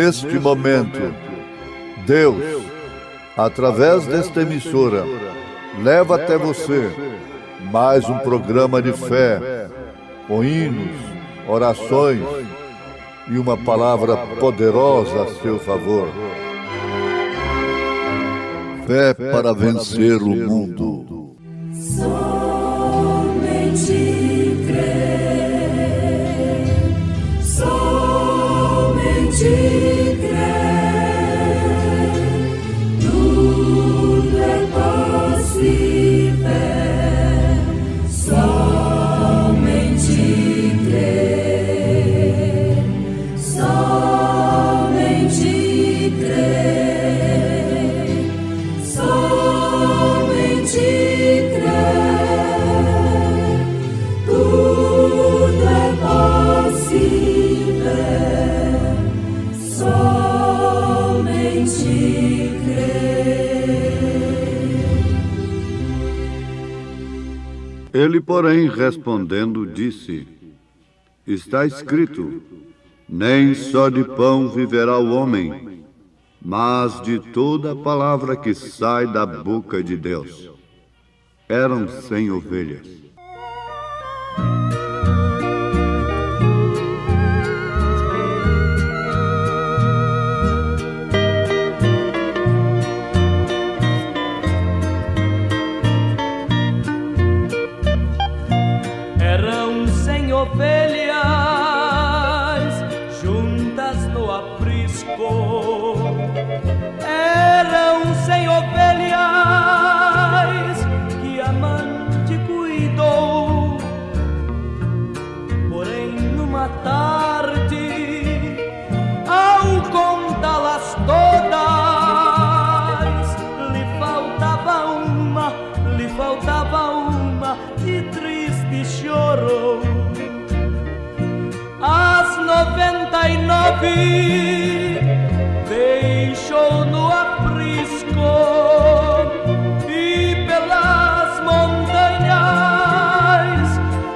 Neste momento, Deus, através desta emissora, leva até você mais um programa de fé, com hinos, orações e uma palavra poderosa a seu favor. Fé para vencer o mundo. Somente crer, somente crer, tudo é possível. Somente crer, somente crer, somente crer, tudo é possível. Somente crer. Ele, porém, respondendo, disse: Está escrito, nem só de pão viverá o homem, mas de toda palavra que sai da boca de Deus. Eram 100 ovelhas. Eram 100 ovelhas juntas no aprisco. Eram 100 ovelhas que a amante cuidou. Porém, numa tarde, ao contá-las todas, lhe faltava uma, e triste chorou. As 99 deixou no aprisco e pelas montanhas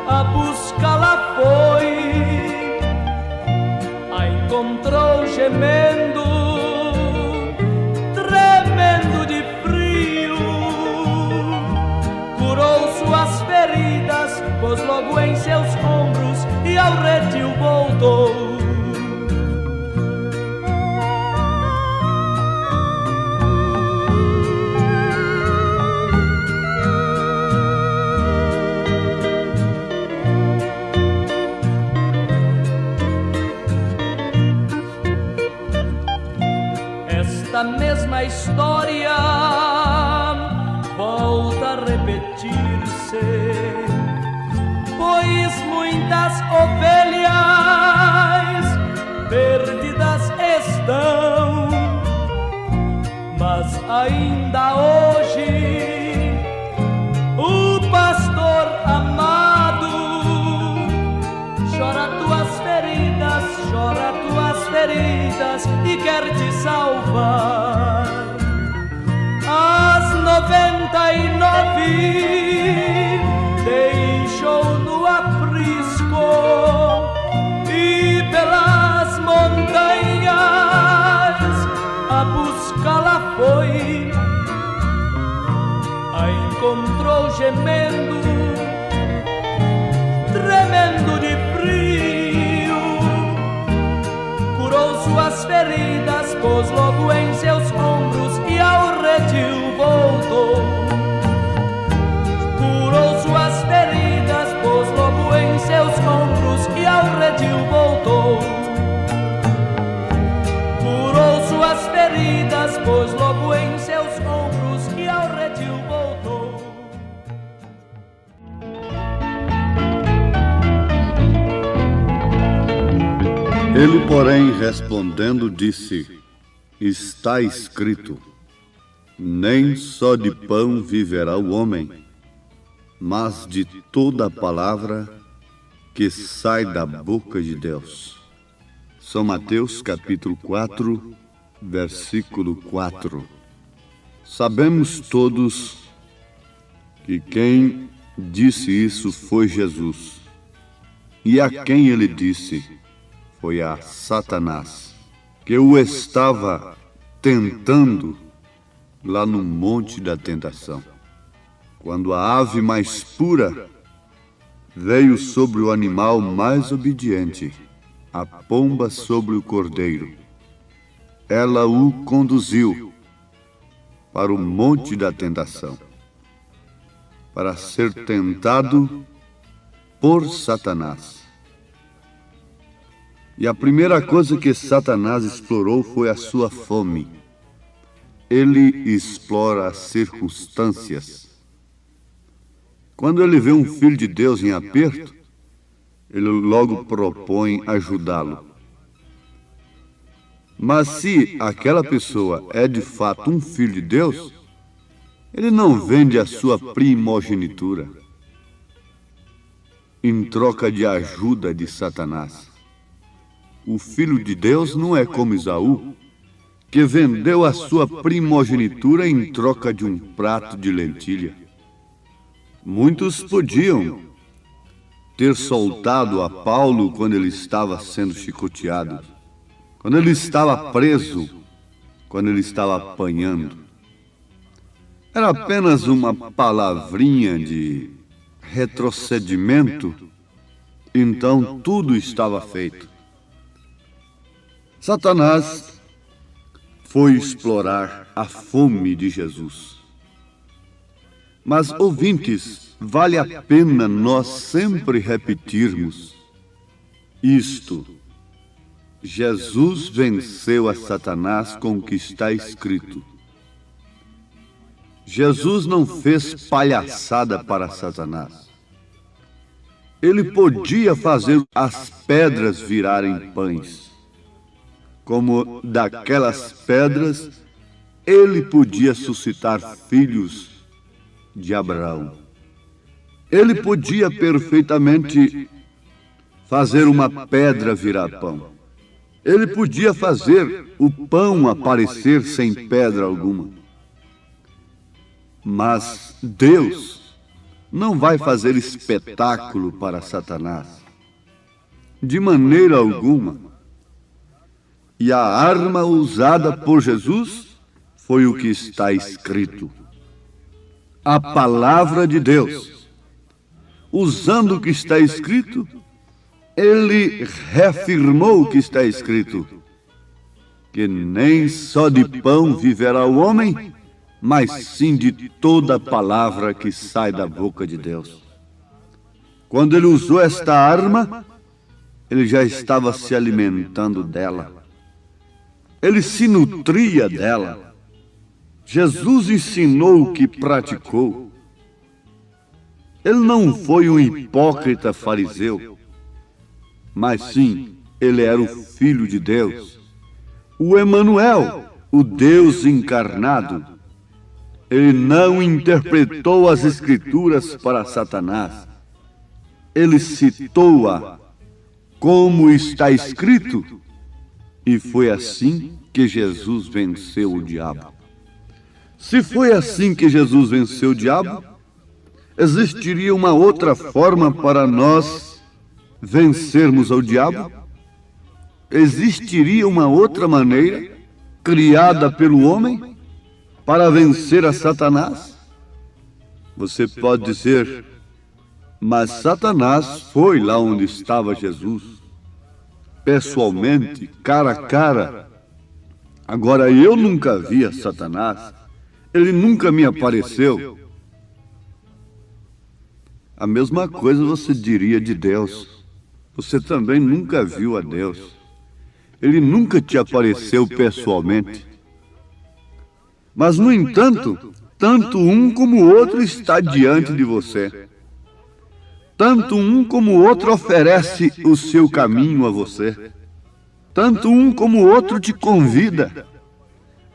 a buscá-la foi. A encontrou gemendo, tremendo de frio, curou suas feridas, pôs logo em seus ombros e ao redil voltou. Esta mesma história volta a repetir-se, pois muitas ovelhas perdidas estão, mas ainda hoje o pastor amado chora tuas feridas e quer te salvar. As 99 deixou no aprisco e pelas montanhas a buscá-la foi. A encontrou gemendo, tremendo de frio, curou suas feridas, pôs logo em seus ombros e ao redil voltou. Curou suas feridas, pôs logo em seus ombros e ao redil voltou. Curou suas feridas, pôs logo em seus ombros e ao redil voltou. Ele, porém, respondendo, disse: Está escrito, nem só de pão viverá o homem, mas de toda palavra que sai da boca de Deus. São Mateus capítulo 4, versículo 4. Sabemos todos que quem disse isso foi Jesus, e a quem ele disse foi a Satanás. que o estava tentando lá no Monte da Tentação. Quando a ave mais pura veio sobre o animal mais obediente, a pomba sobre o cordeiro, ela o conduziu para o Monte da Tentação, para ser tentado por Satanás. E a primeira coisa que Satanás explorou foi a sua fome. Ele explora as circunstâncias. Quando ele vê um filho de Deus em aperto, ele logo propõe ajudá-lo. Mas se aquela pessoa é de fato um filho de Deus, ele não vende a sua primogenitura em troca de ajuda de Satanás. O filho de Deus não é como Esaú, que vendeu a sua primogenitura em troca de um prato de lentilha. Muitos podiam ter soltado a Paulo quando ele estava sendo chicoteado, quando ele estava preso, quando ele estava apanhando. Era apenas uma palavrinha de retrocedimento, então tudo estava feito. Satanás foi explorar a fome de Jesus. Mas, ouvintes, vale a pena nós sempre repetirmos isto: Jesus venceu a Satanás com o que está escrito. Jesus não fez palhaçada para Satanás. Ele podia fazer as pedras virarem pães. Como daquelas pedras, ele podia suscitar filhos de Abraão. Ele podia perfeitamente fazer uma pedra virar pão. Ele podia fazer o pão aparecer sem pedra alguma. Mas Deus não vai fazer espetáculo para Satanás, de maneira alguma. E a arma usada por Jesus foi o que está escrito. A palavra de Deus. Usando o que está escrito, ele reafirmou o que está escrito: que nem só de pão viverá o homem, mas sim de toda palavra que sai da boca de Deus. Quando ele usou esta arma, ele já estava se alimentando dela. Ele se nutria dela. Jesus ensinou o que praticou. Ele não foi um hipócrita fariseu, mas sim, ele era o Filho de Deus, o Emanuel, o Deus encarnado. Ele não interpretou as Escrituras para Satanás. Ele citou-a como está escrito, e foi assim que Jesus venceu o diabo. Se foi assim que Jesus venceu o diabo, existiria uma outra forma para nós vencermos ao diabo? Existiria uma outra maneira, criada pelo homem, para vencer a Satanás? Você pode dizer, mas Satanás foi lá onde estava Jesus, pessoalmente, cara a cara. Agora eu nunca vi a Satanás, ele nunca me apareceu. A mesma coisa você diria de Deus. Você também nunca viu a Deus. Ele nunca te apareceu pessoalmente. Mas, no entanto, tanto um como o outro está diante de você. Tanto um como o outro oferece o seu caminho a você. Tanto um como o outro te convida.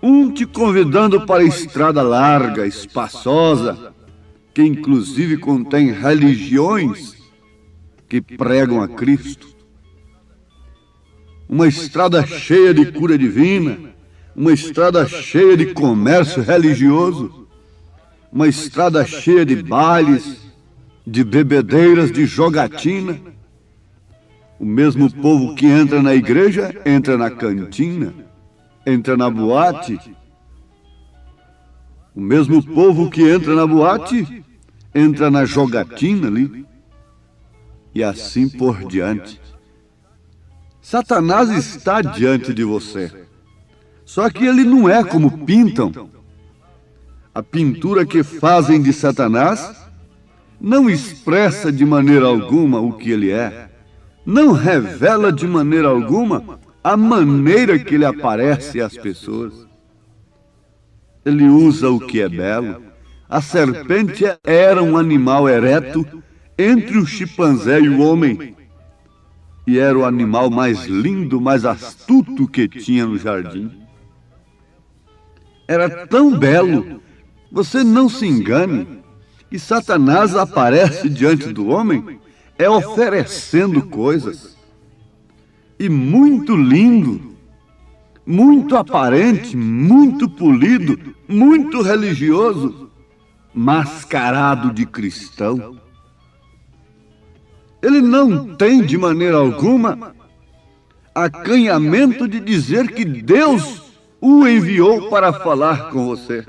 Um te convidando para a estrada larga, espaçosa, que inclusive contém religiões que pregam a Cristo. Uma estrada cheia de cura divina, uma estrada cheia de comércio religioso, uma estrada cheia de bailes, de bebedeiras, de jogatina, O mesmo povo que entra na igreja, entra na cantina, entra na boate. O mesmo povo que entra na boate, entra na jogatina ali. E assim por diante. Satanás está diante de você. Só que ele não é como pintam. A pintura que fazem de Satanás não expressa de maneira alguma o que ele é. Não revela de maneira alguma a maneira que ele aparece às pessoas. Ele usa o que é belo. A serpente era um animal ereto entre o chimpanzé e o homem. E era o animal mais lindo, mais astuto que tinha no jardim. Era tão belo, você não se engane. E Satanás aparece diante do homem oferecendo coisas. E muito lindo, muito aparente, muito polido, muito religioso, mascarado de cristão. Ele não tem de maneira alguma acanhamento de dizer que Deus o enviou para falar com você.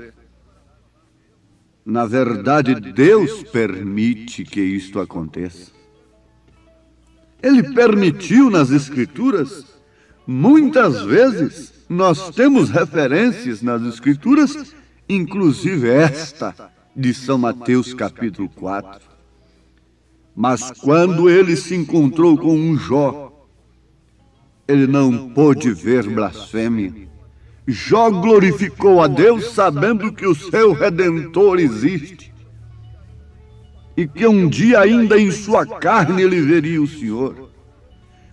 Na verdade, Deus permite que isto aconteça. Ele permitiu nas Escrituras. Muitas vezes nós temos referências nas Escrituras, inclusive esta de São Mateus capítulo 4. Mas quando ele se encontrou com um Jó, ele não pôde ver blasfêmia. Jó glorificou a Deus sabendo que o seu Redentor existe e que um dia ainda em sua carne ele veria o Senhor.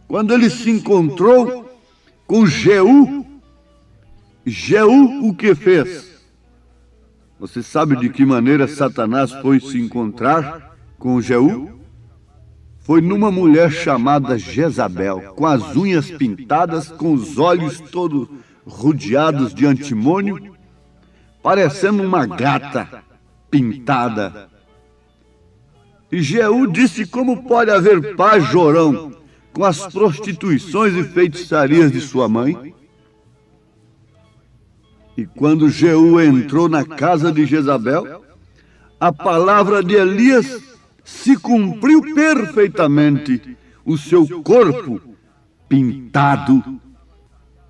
Quando ele se encontrou com Jeú, Jeú o que fez? Você sabe de que maneira Satanás foi se encontrar com Jeú? Foi numa mulher chamada Jezabel, com as unhas pintadas, com os olhos todos rodeados de antimônio, parecendo uma gata pintada. E Jeú disse: como pode haver paz, Jorão, com as prostituições e feitiçarias de sua mãe? E quando Jeú entrou na casa de Jezabel, a palavra de Elias se cumpriu perfeitamente. O seu corpo pintado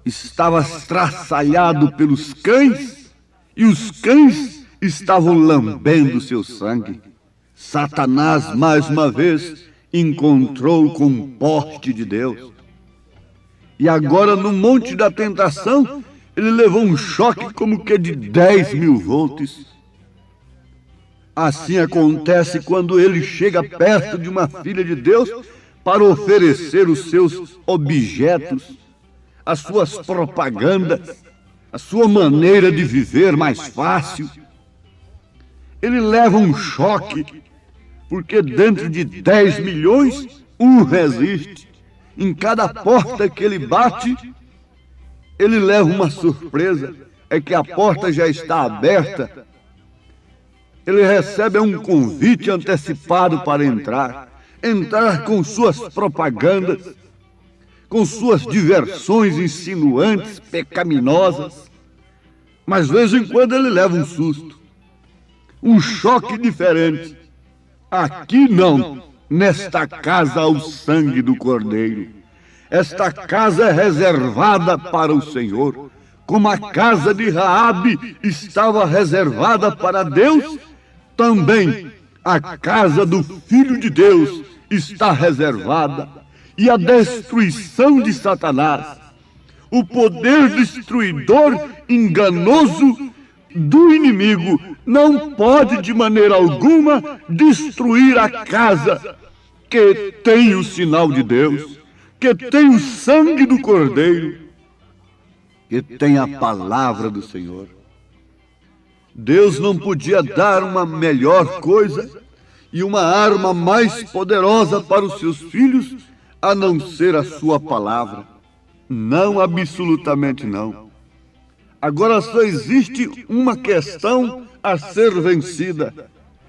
estava estraçalhado pelos cães, e os cães estavam lambendo seu sangue. Satanás, mais uma vez, encontrou com um poste de Deus. E agora, no Monte da Tentação, ele levou um choque como que de 10.000 volts. Assim acontece quando ele chega perto de uma filha de Deus para oferecer os seus objetos, as suas propagandas, a sua maneira de viver mais fácil. Ele leva um choque, porque dentro de 10 milhões, um resiste. Em cada porta que ele bate, ele leva uma surpresa, é que a porta já está aberta. Ele recebe um convite antecipado para entrar com suas propagandas, com suas diversões insinuantes, pecaminosas. Mas de vez em quando ele leva um susto, um choque diferente. Aqui não, nesta casa há o sangue do Cordeiro. Esta casa é reservada para o Senhor, como a casa de Raabe estava reservada para Deus, também a casa do Filho de Deus está reservada. E a destruição de Satanás, o poder destruidor enganoso do inimigo, não pode de maneira alguma destruir a casa que tem o sinal de Deus, que tem o sangue do Cordeiro, que tem a palavra do Senhor. Deus não podia dar uma melhor coisa e uma arma mais poderosa para os seus filhos a não ser a sua palavra. Não, absolutamente não. Agora só existe uma questão a ser vencida.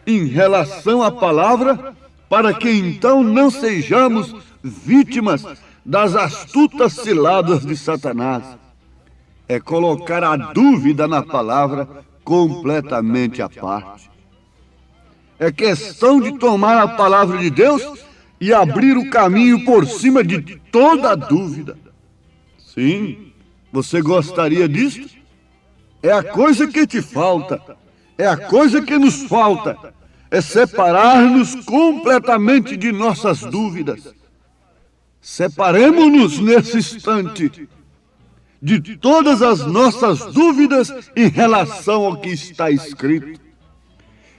Em relação à palavra, para que então não sejamos vítimas das astutas ciladas de Satanás. É colocar a dúvida na palavra completamente à parte. É questão de tomar a palavra de Deus e abrir o caminho por cima de toda dúvida. Sim, você gostaria disso? É a coisa que te falta. É a coisa que nos falta. É separar-nos completamente de nossas dúvidas. Separemos-nos nesse instante de todas as nossas dúvidas em relação ao que está escrito.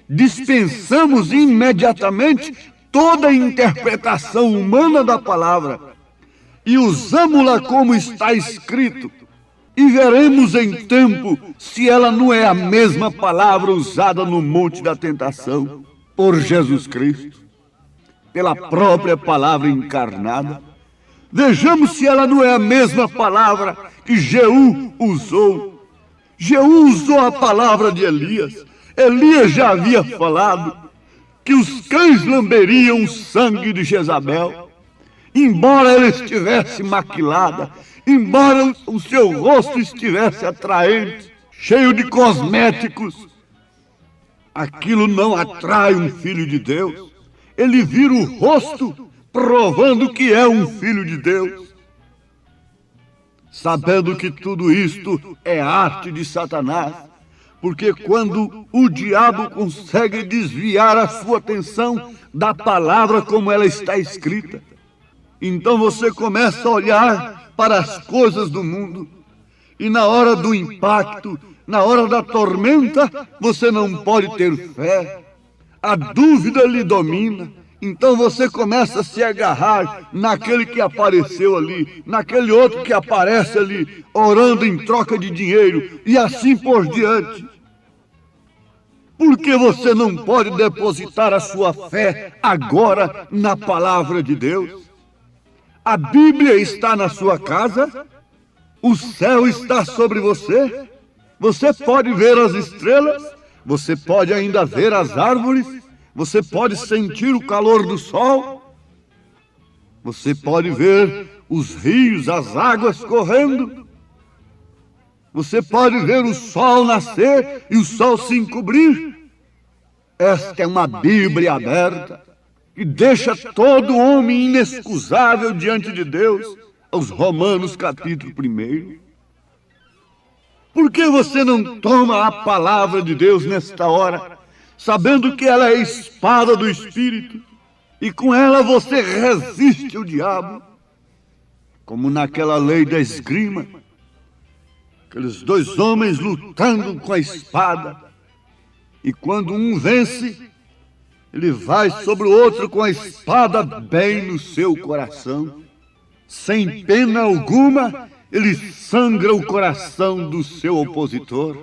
Dispensamos imediatamente toda a interpretação humana da palavra e usamos-la como está escrito, e veremos em tempo se ela não é a mesma palavra usada no Monte da Tentação por Jesus Cristo, pela própria palavra encarnada. Vejamos se ela não é a mesma palavra que Jeú usou. Jeú usou a palavra de Elias. Elias já havia falado que os cães lamberiam o sangue de Jezabel. Embora ela estivesse maquilada, embora o seu rosto estivesse atraente, cheio de cosméticos, aquilo não atrai um filho de Deus. Ele vira o rosto, provando que é um filho de Deus. Sabendo que tudo isto é arte de Satanás, porque quando o diabo consegue desviar a sua atenção da palavra como ela está escrita, então você começa a olhar para as coisas do mundo, e na hora do impacto, na hora da tormenta, você não pode ter fé. A dúvida lhe domina. Então você começa a se agarrar naquele que apareceu ali, naquele outro que aparece ali, orando em troca de dinheiro, e assim por diante. Por que você não pode depositar a sua fé agora na palavra de Deus? A Bíblia está na sua casa, o céu está sobre você, você pode ver as estrelas, você pode ainda ver as árvores, você pode sentir o calor do sol, você pode ver os rios, as águas correndo, você pode ver o sol nascer e o sol se encobrir. Esta é uma Bíblia aberta, que deixa todo homem inexcusável diante de Deus, aos Romanos capítulo 1. Por que você não toma a palavra de Deus nesta hora, sabendo que ela é a espada do Espírito, e com ela você resiste ao diabo, como naquela lei da esgrima, aqueles dois homens lutando com a espada, e quando um vence, ele vai sobre o outro com a espada bem no seu coração. Sem pena alguma, ele sangra o coração do seu opositor.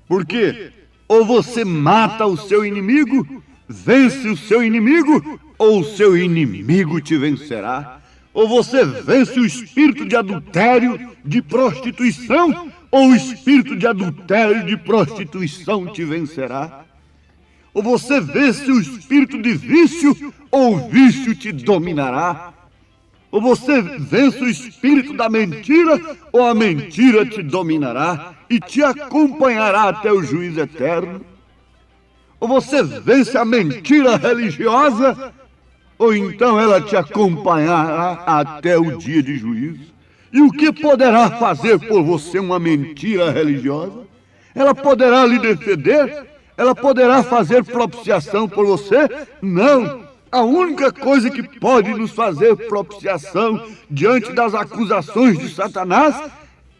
Por quê? Ou você mata o seu inimigo, vence o seu inimigo, ou o seu inimigo te vencerá. Ou você vence o espírito de adultério, de prostituição, ou o espírito de adultério e de prostituição te vencerá. Ou você vence o espírito de vício, ou o vício te dominará. Ou você vence o espírito da mentira, ou a mentira te dominará e te acompanhará até o juízo eterno. Ou você vence a mentira religiosa, ou então ela te acompanhará até o dia de juízo. E o que poderá fazer por você uma mentira religiosa? Ela poderá lhe defender? Ela poderá fazer propiciação por você? Não! A única coisa que pode nos fazer propiciação diante das acusações de Satanás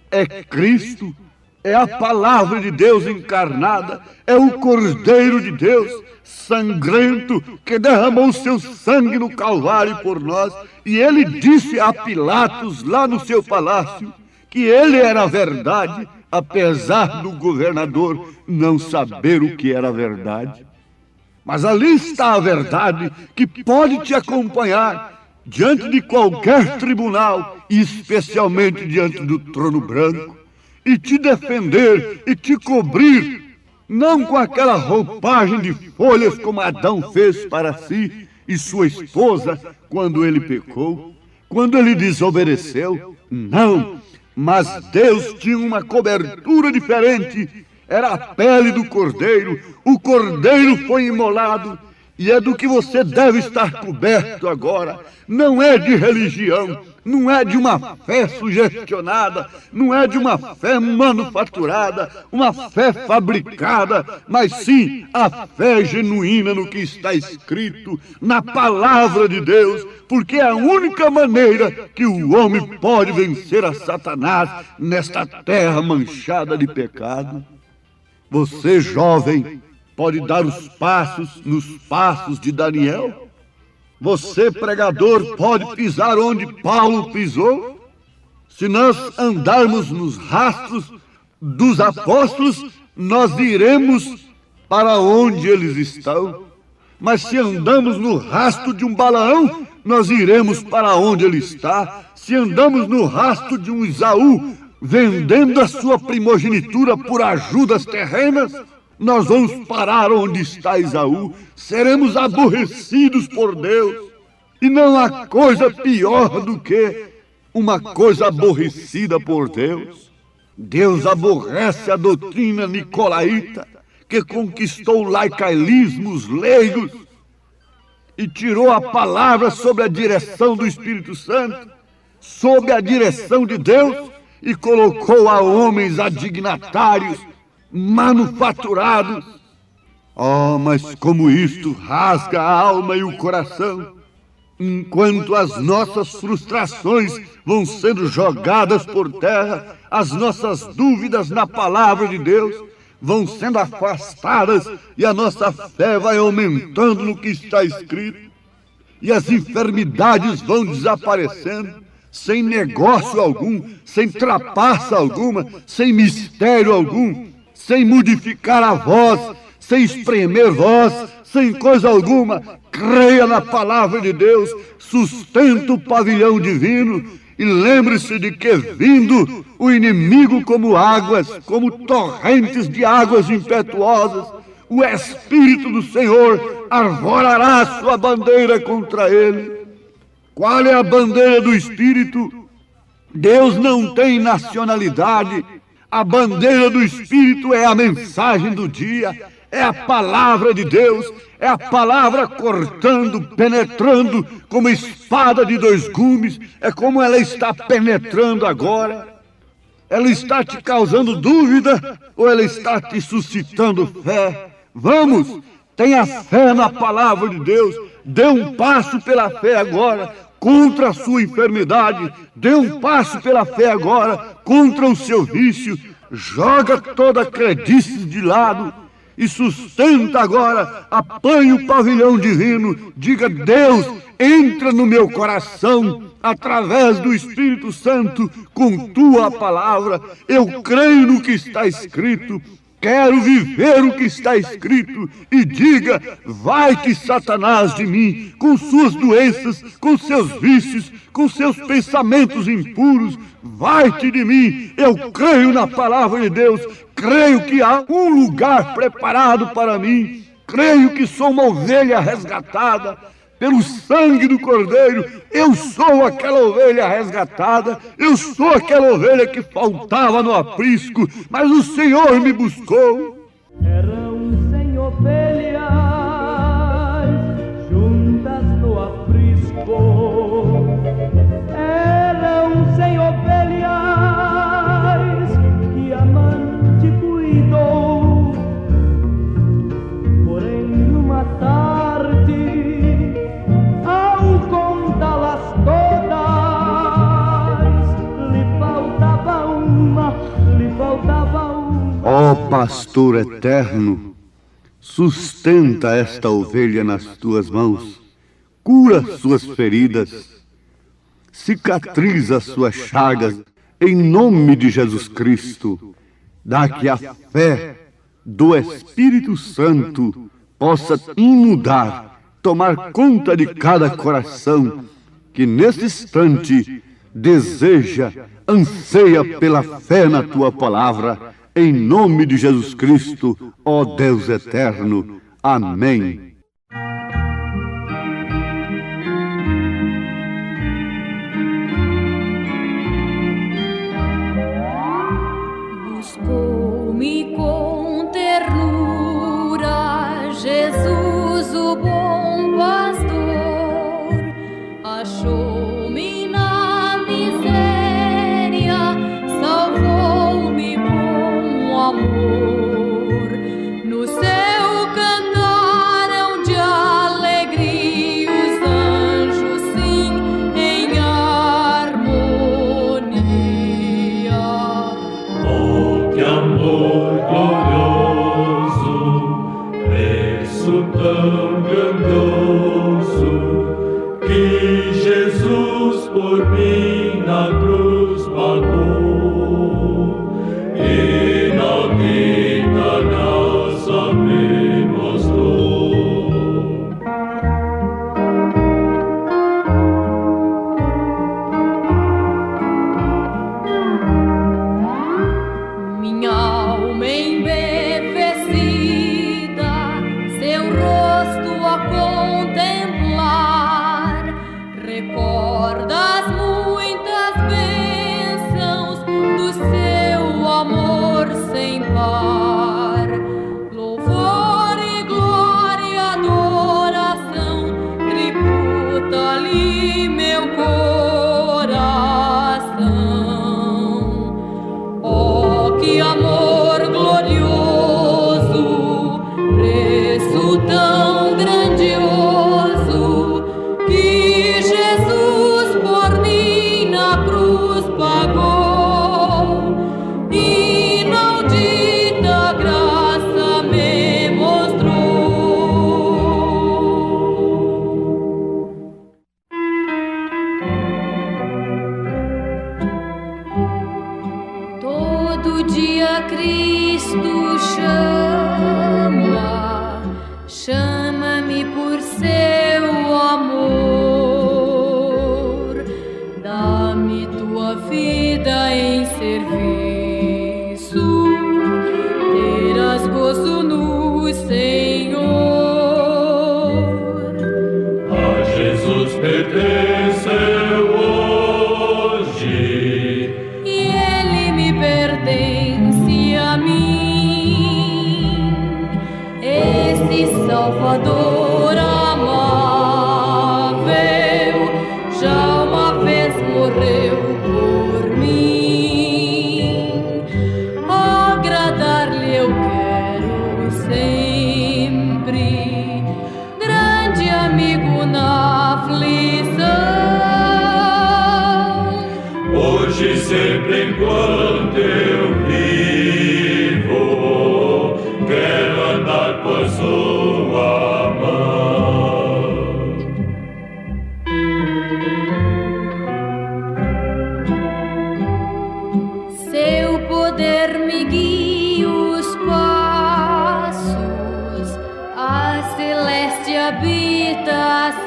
é Cristo, é a palavra de Deus encarnada, é o Cordeiro de Deus, sangrento, que derramou o seu sangue no Calvário por nós. E ele disse a Pilatos, lá no seu palácio, que ele era a verdade, apesar do governador não saber o que era a verdade. Mas ali está a verdade que pode te acompanhar diante de qualquer tribunal, e especialmente diante do trono branco, e te defender e te cobrir, não com aquela roupagem de folhas como Adão fez para si, e sua esposa quando ele pecou, quando ele desobedeceu? Não, mas Deus tinha uma cobertura diferente. Era a pele do cordeiro. O cordeiro foi imolado. E é do que você deve estar coberto agora. Não é de religião, não é de uma fé sugestionada, não é de uma fé manufaturada, uma fé fabricada, mas sim a fé genuína no que está escrito, na palavra de Deus, porque é a única maneira que o homem pode vencer a Satanás nesta terra manchada de pecado. Você, jovem, pode dar os passos nos passos de Daniel? Você, pregador, pode pisar onde Paulo pisou? Se nós andarmos nos rastros dos apóstolos, nós iremos para onde eles estão. Mas se andamos no rastro de um Balaão, nós iremos para onde ele está. Se andamos no rastro de um Esaú, vendendo a sua primogenitura por ajudas terrenas, nós vamos parar onde está Esaú. Seremos aborrecidos por Deus. E não há coisa pior do que uma coisa aborrecida por Deus. Deus aborrece a doutrina nicolaíta, que conquistou laicaísmos leigos e tirou a palavra sob a direção do Espírito Santo, sob a direção de Deus, e colocou a homens adignatários, manufaturados. Oh, mas como isto rasga a alma e o coração, enquanto as nossas frustrações vão sendo jogadas por terra, as nossas dúvidas na palavra de Deus vão sendo afastadas e a nossa fé vai aumentando no que está escrito, e as enfermidades vão desaparecendo, sem negócio algum, sem trapaça alguma, sem mistério algum, sem modificar a voz, sem espremer voz, sem coisa alguma. Creia na palavra de Deus, sustenta o pavilhão divino e lembre-se de que, vindo o inimigo como águas, como torrentes de águas impetuosas, o Espírito do Senhor arvorará sua bandeira contra ele. Qual é a bandeira do Espírito? Deus não tem nacionalidade. A bandeira do Espírito é a mensagem do dia, é a palavra de Deus, é a palavra cortando, penetrando como espada de dois gumes. É como ela está penetrando agora. Ela está te causando dúvida ou ela está te suscitando fé? Vamos, tenha fé na palavra de Deus. Dê um passo pela fé agora contra a sua enfermidade. Dê um passo pela fé agora contra o seu vício. Joga toda a credice de lado e sustenta agora. Apanhe o pavilhão divino. Diga: Deus, entra no meu coração através do Espírito Santo com tua palavra. Eu creio no que está escrito. Quero viver o que está escrito. E diga: vai-te, Satanás, de mim, com suas doenças, com seus vícios, com seus pensamentos impuros. Vai-te de mim. Eu creio na palavra de Deus. Creio que há um lugar preparado para mim. Creio que sou uma ovelha resgatada pelo sangue do Cordeiro. Eu sou aquela ovelha resgatada. Eu sou aquela ovelha que faltava no aprisco, mas o Senhor me buscou. Eram 100 ovelhas juntas no aprisco. Eram 100 ovelhas que amante cuidou. Porém, numa tarde, ao contá-las todas, lhe faltava uma. Ó pastor eterno, sustenta esta ovelha nas tuas mãos, cura suas feridas, cicatriza suas chagas, em nome de Jesus Cristo. Dá que a fé do Espírito Santo possa inundar, tomar conta de cada coração que nesse instante deseja, anseia pela fé na tua palavra, em nome de Jesus Cristo, ó Deus eterno. Amém. preço tão grandioso que Jesus por mim na cruz pagou e na vida nossa me mostrou. Minha alma embevecida, seu rosto a contemplar, recorda as muitas bênçãos do seu amor sem par. Louvor e glória, adoração, tributa-lhe meu coração. Oh, que amor glorioso, preço tão grandioso, que Jesus por mim na cruz pagou. Inaudita graça me mostrou. Todo dia Cristo chama-me por seu amor. Dá-me tua vida em serviço, terás gozo no Senhor. A Jesus pertence hoje E ele me pertence a mim, esse Salvador amável já uma vez morreu por mim. Agradar-lhe eu quero sempre, grande amigo na aflição. hoje, sempre enquanto eu vivo, quero andar por sua mão. Seu poder me guia os passos à celeste habitação,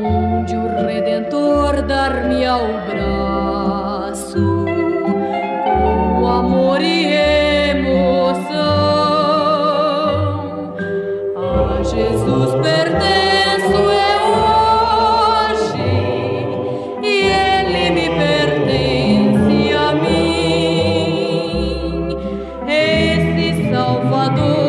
onde o Redentor dar-me ao braço com amor e emoção. A Jesus pertenço eu hoje, e ele me pertence a mim, esse Salvador